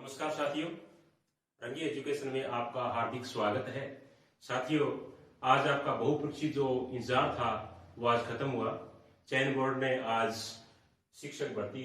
नमस्कार साथियों, रंगी एजुकेशन में आपका हार्दिक स्वागत है। साथियों, आज आपका बहुप्रतीक्षित जो इंतजार था वो आज खत्म हुआ। चयन बोर्ड ने आज शिक्षक भर्ती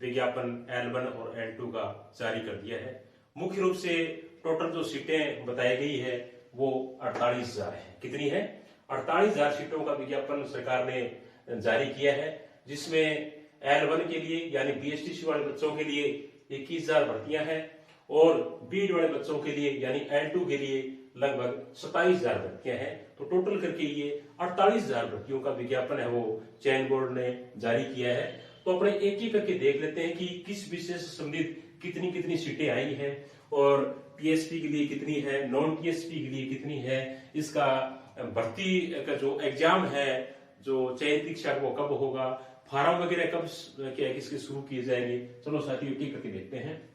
विज्ञापन L1 और L2 का जारी कर दिया है। मुख्य रूप से टोटल जो सीटें बताई गई है वो 48,000 है। कितनी है? 48,000 सीटों का विज्ञापन सरकार ने जारी किया है, जिसमें L1 के लिए यानी BSTC वाले बच्चों के लिए 21,000 भर्तियां हैं और बीएड वाले बच्चों के लिए यानी L2 के लिए लगभग 27,000 भर्तियां हैं। तो टोटल करके ये 48,000 भर्तियों का विज्ञापन है वो चयन बोर्ड ने जारी किया है। तो अपने एक एक करके देख लेते हैं कि किस विषय से संबंधित कितनी कितनी सीटें आई हैं और टीएसपी के लिए कितनी है, नॉन टीएसपी के लिए कितनी है, इसका भर्ती का जो एग्जाम है, जो चयन परीक्षा वो कब होगा, फार्म वगैरह कब क्या किसके शुरू किए जाएंगे। चलो साथियों एक करके देखते हैं।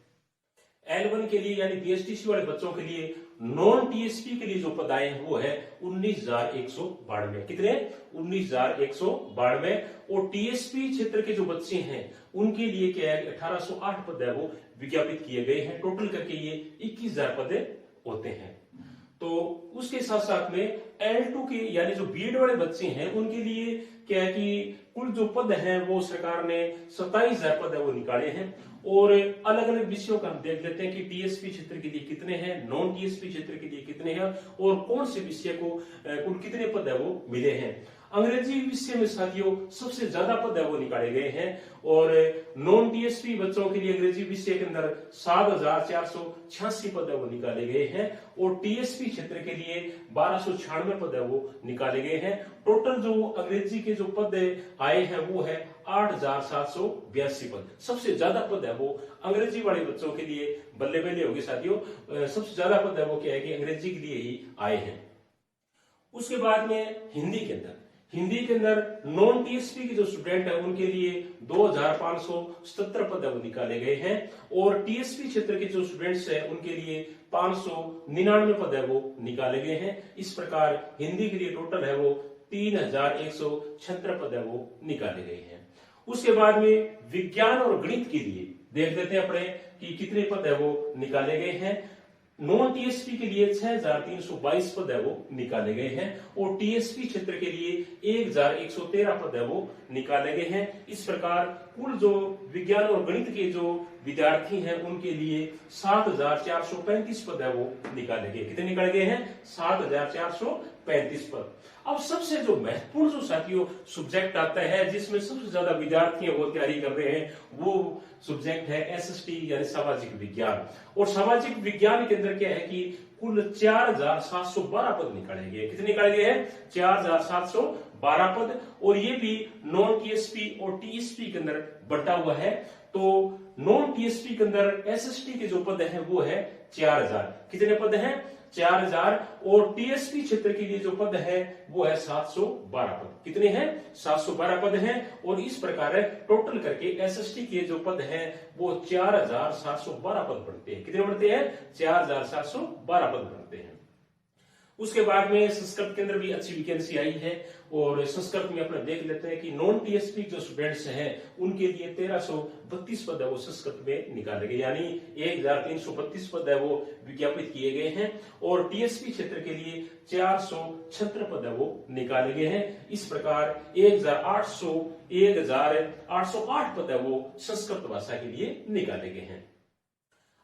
L1 के लिए यानी बीएसटीसी वाले बच्चों के लिए नॉन टीएसपी के लिए जो पद आए हैं वो है 19,192। कितने? 19,192। और टीएसपी क्षेत्र के जो बच्चे हैं उनके लिए क्या है 1808 पद है वो विज्ञापित किए गए हैं। टोटल करके ये 21,000 पद होते हैं। तो उसके साथ साथ में L2 के यानी जो बीएड वाले बच्चे हैं उनके लिए क्या है कि कुल जो पद हैं वो सरकार ने 27,000 पद है वो निकाले हैं। और अलग अलग विषयों का हम देख लेते हैं कि टीएसपी क्षेत्र के लिए कितने हैं, नॉन टीएसपी क्षेत्र के लिए कितने हैं और कौन से विषय को कुल कितने पद है वो मिले हैं। अंग्रेजी विषय में साथियों सबसे ज्यादा पद है वो निकाले गए हैं और नॉन टीएसपी बच्चों के लिए अंग्रेजी विषय के अंदर 7,486 पद है वो निकाले गए हैं और टीएसपी क्षेत्र के लिए 1,296 पद है वो निकाले गए हैं। टोटल जो अंग्रेजी के जो पद आए हैं वो है 8,782 पद। सबसे ज्यादा पद है वो अंग्रेजी वाले बच्चों के लिए बल्ले बल्ले होगी साथियों। सबसे ज्यादा पद है वो क्या है कि अंग्रेजी के लिए ही आए हैं। उसके बाद में हिंदी के अंदर नॉन टीएसपी के जो स्टूडेंट है उनके लिए 2,577 पद है वो निकाले गए हैं और टीएसपी क्षेत्र के जो स्टूडेंट्स हैं उनके लिए 599 पद है वो निकाले गए हैं। इस प्रकार हिंदी के लिए टोटल है वो 3,176 पद है वो निकाले गए हैं। उसके बाद में विज्ञान और गणित के लिए देख लेते हैं अपने कि कितने पद है वो निकाले गए हैं। नॉन टीएसपी के लिए 6,322 पद है वो निकाले गए हैं और टीएसपी क्षेत्र के लिए 1,113 पद है वो निकाले गए हैं। इस प्रकार कुल जो विज्ञान और गणित के जो विद्यार्थी हैं उनके लिए 7,435 पद है वो निकाले गए। कितने निकाले गए हैं? 7,435 पद। अब सबसे जो महत्वपूर्ण जो साथियों सब्जेक्ट आता है जिसमें सबसे ज्यादा विद्यार्थी वो तैयारी कर रहे हैं वो सब्जेक्ट है एसएसटी यानी सामाजिक विज्ञान। और सामाजिक विज्ञान के अंदर क्या है कि कुल 4,712 पद निकाले गए। कितने निकाले गए हैं? 4,712 पद। और ये भी नॉन टीएसपी और टीएसपी के अंदर बटा हुआ है। तो नॉन टीएसपी के अंदर एसएसटी के जो पद है वो है 4,000। कितने पद हैं? 4,000। और टीएसपी क्षेत्र के लिए जो पद है वो है 712 पद। कितने हैं? 712 पद हैं। और इस प्रकार टोटल करके एसएसटी के जो पद हैं वो 4,712 पद बढ़ते हैं। कितने बढ़ते हैं? 4,712 पद बढ़ते हैं। उसके बाद में संस्कृत के अंदर भी अच्छी वैकेंसी आई है और संस्कृत में अपना देख लेते हैं कि नॉन टीएसपी जो स्टूडेंट्स हैं उनके लिए 1,332 पद है वो संस्कृत में निकाले गए यानी 1,332 पद है वो विज्ञापित किए गए हैं और टीएसपी क्षेत्र के लिए 476 पद है वो निकाले गए हैं। इस प्रकार 1,808 पद है वो संस्कृत भाषा के लिए निकाले गए हैं।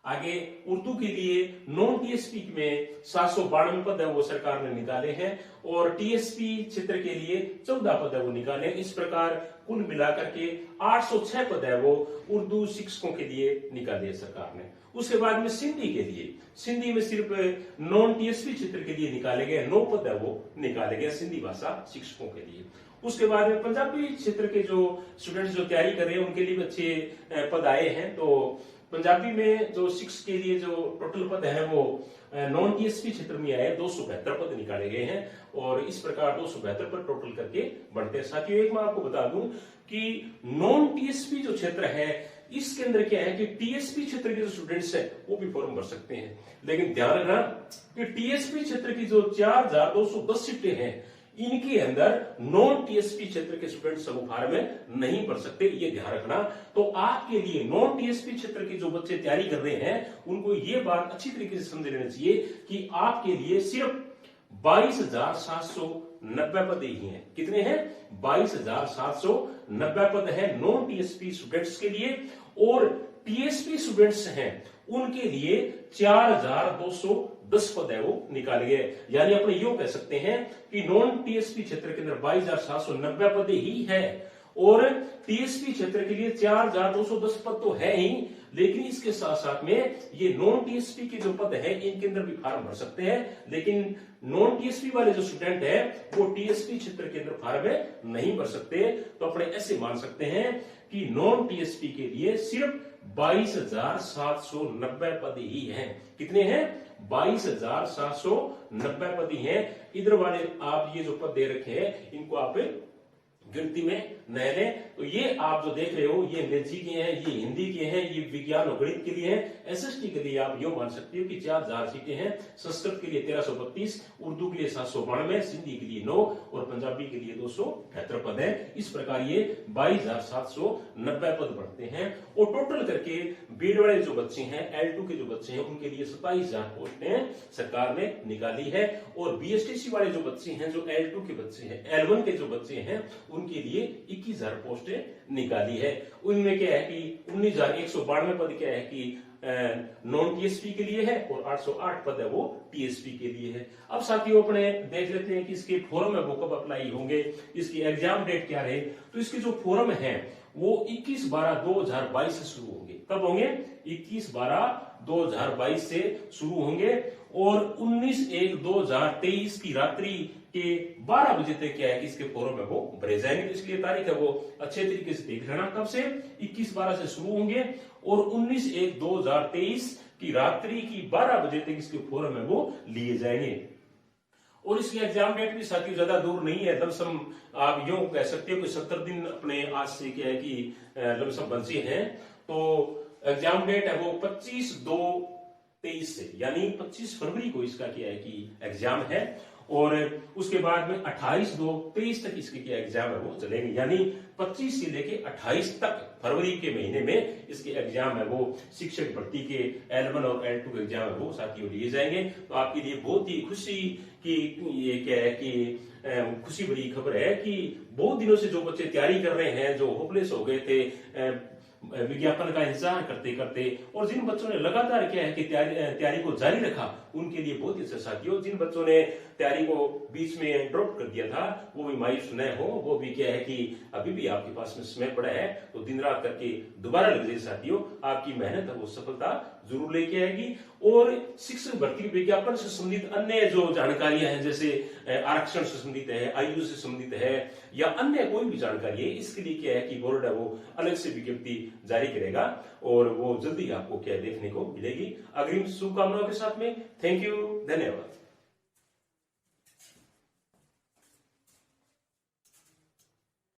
आगे उर्दू के लिए नॉन टीएसपी में 792 पद है वो सरकार ने निकाले हैं और टीएसपी क्षेत्र के लिए 14 पद है वो निकाले। इस प्रकार कुल मिलाकर के 806 पद है वो उर्दू शिक्षकों के लिए निकाले सरकार ने। उसके बाद में सिंधी में सिर्फ नॉन टीएसपी क्षेत्र के लिए निकाले गए 9 पद है वो निकाले गए सिंधी भाषा शिक्षकों के लिए। उसके बाद में पंजाबी क्षेत्र के जो स्टूडेंट्स जो तैयारी कर रहे हैं उनके लिए भी अच्छे पद आए हैं। तो पंजाबी में जो शिक्षक के लिए जो टोटल पद है वो नॉन टीएसपी क्षेत्र में आए 272 पद निकाले गए हैं और इस प्रकार 272 पद टोटल करके बढ़ते हैं। साथियों एक मैं आपको बता दूं कि नॉन टीएसपी जो क्षेत्र है इसके अंदर क्या है कि टीएसपी क्षेत्र के जो स्टूडेंट्स हैं वो भी फॉर्म भर सकते हैं, लेकिन ध्यान रखना कि टीएसपी क्षेत्र की जो 4,210 सीटें हैं इनके अंदर नॉन टीएसपी क्षेत्र के स्टूडेंट सब फार्म में नहीं भर सकते, ये ध्यान रखना। तो आपके लिए नॉन टीएसपी क्षेत्र के जो बच्चे तैयारी कर रहे हैं उनको ये बात अच्छी तरीके से समझ लेना चाहिए कि आपके लिए सिर्फ 22,790 पद ही हैं। कितने हैं? 22,790 पद है नॉन टीएसपी स्टूडेंट्स के लिए, और टीएसपी स्टूडेंट्स हैं उनके लिए 4,210 पद है वो निकाले गए। यानी अपने यूं कह सकते हैं कि नॉन टीएसपी क्षेत्र के अंदर 22,790 पद ही है, और टीएसपी क्षेत्र के लिए 4,210 पद तो है ही, लेकिन इसके साथ साथ में ये नॉन टीएसपी के जो पद है इनके अंदर भी फॉर्म भर सकते हैं, लेकिन नॉन टीएसपी वाले जो स्टूडेंट है वो टीएसपी क्षेत्र के अंदर फॉर्म में नहीं भर सकते। तो अपने ऐसे मान सकते हैं कि नॉन टीएसपी के लिए सिर्फ 22,790 पद ही हैं। कितने हैं? 22,790 पद ही हैं। इधर वाले आप ये जो पद दे रखे हैं इनको आप गिनती में न लें। तो ये आप जो देख रहे हो ये अंग्रेजी के हैं, ये हिंदी के हैं, ये विज्ञान और गणित के लिए हैं। एसएसटी के लिए आप यो मान सकते हो कि 4,000 सीटें हैं। संस्कृत के लिए 1332, उर्दू के लिए 792, सिंधी के लिए 9 और पंजाबी के लिए 278 पद है। इस प्रकार ये 22,790 पद बढ़ते हैं। और टोटल करके बीएड वाले जो बच्चे हैं, L2 के जो बच्चे हैं उनके लिए 27,000 पोस्टें सरकार ने निकाली है, और बीएसटीसी वाले जो बच्चे हैं, जो L2 के बच्चे हैं, L1 के जो बच्चे हैं उनके लिए 21,000 पोस्टें निकाली है। उनमें क्या है कि 19,192 पद क्या है कि नॉन टीएसपी के लिए है, और 808 पद है वो टीएसपी के लिए है। अब साथियों अपने देख लेते हैं कि इसके फॉर्म है वो कब अप्लाई होंगे, इसकी एग्जाम डेट क्या रहे। तो इसके जो फॉर्म है वो 21/12/2022 से शुरू होंगे। कब होंगे? 21/12/2022 से शुरू होंगे, और 19/1/2023 की रात्रि के 12 बजे तक क्या है कि इसके फॉर्म है वो भरे जाएंगे। तो इसलिए तारीख है वो अच्छे तरीके से देख लेना। कब से? 21/12 से शुरू होंगे, और 19/1/2023 की रात्रि की 12 बजे तक इसके फॉर्म है वो लिए जाएंगे। और इसकी एग्जाम डेट भी साथियों ज्यादा दूर नहीं है, लमसम आप यूं कह सकते हो कि 70 दिन अपने आज से क्या है कि लमसम बचे हैं। तो एग्जाम डेट है वो 25/2/23 से, यानी 25 फरवरी को इसका क्या है कि एग्जाम है, और उसके बाद में 28/2/23 तक इसके क्या एग्जाम है वो चलेंगे। यानी 25 से लेके 28 तक फरवरी के महीने में इसके एग्जाम है वो शिक्षक भर्ती के L1 और L2 के एग्जाम है वो साथियों लिए जाएंगे। तो आपके लिए बहुत ही खुशी की ये क्या है कि खुशी भरी खबर है कि बहुत दिनों से जो बच्चे तैयारी कर रहे हैं, जो होपलेस हो गए थे विज्ञापन का इंतजार करते करते, और जिन बच्चों ने लगातार क्या है कि तैयारी को जारी रखा उनके लिए बहुत ही अच्छा साथियों। जिन बच्चों ने तैयारी को बीच में ड्रॉप कर दिया था वो भी मायूस न हो, वो भी क्या है कि अभी भी आपके पास में समय पड़ा है, तो दिन रात करके दोबारा लग जाए साथियों। आपकी मेहनत है वो सफलता जरूर लेके आएगी। और शिक्षक भर्ती विज्ञापन से संबंधित अन्य जो जानकारियां हैं, जैसे आरक्षण से संबंधित है, आयु से संबंधित है, या अन्य कोई भी जानकारी है, इसके लिए क्या है कि बोर्ड है वो अलग से विज्ञप्ति जारी करेगा, और वो जल्दी आपको क्या देखने को मिलेगी। अग्रिम शुभकामनाओं के साथ में थैंक यू, धन्यवाद।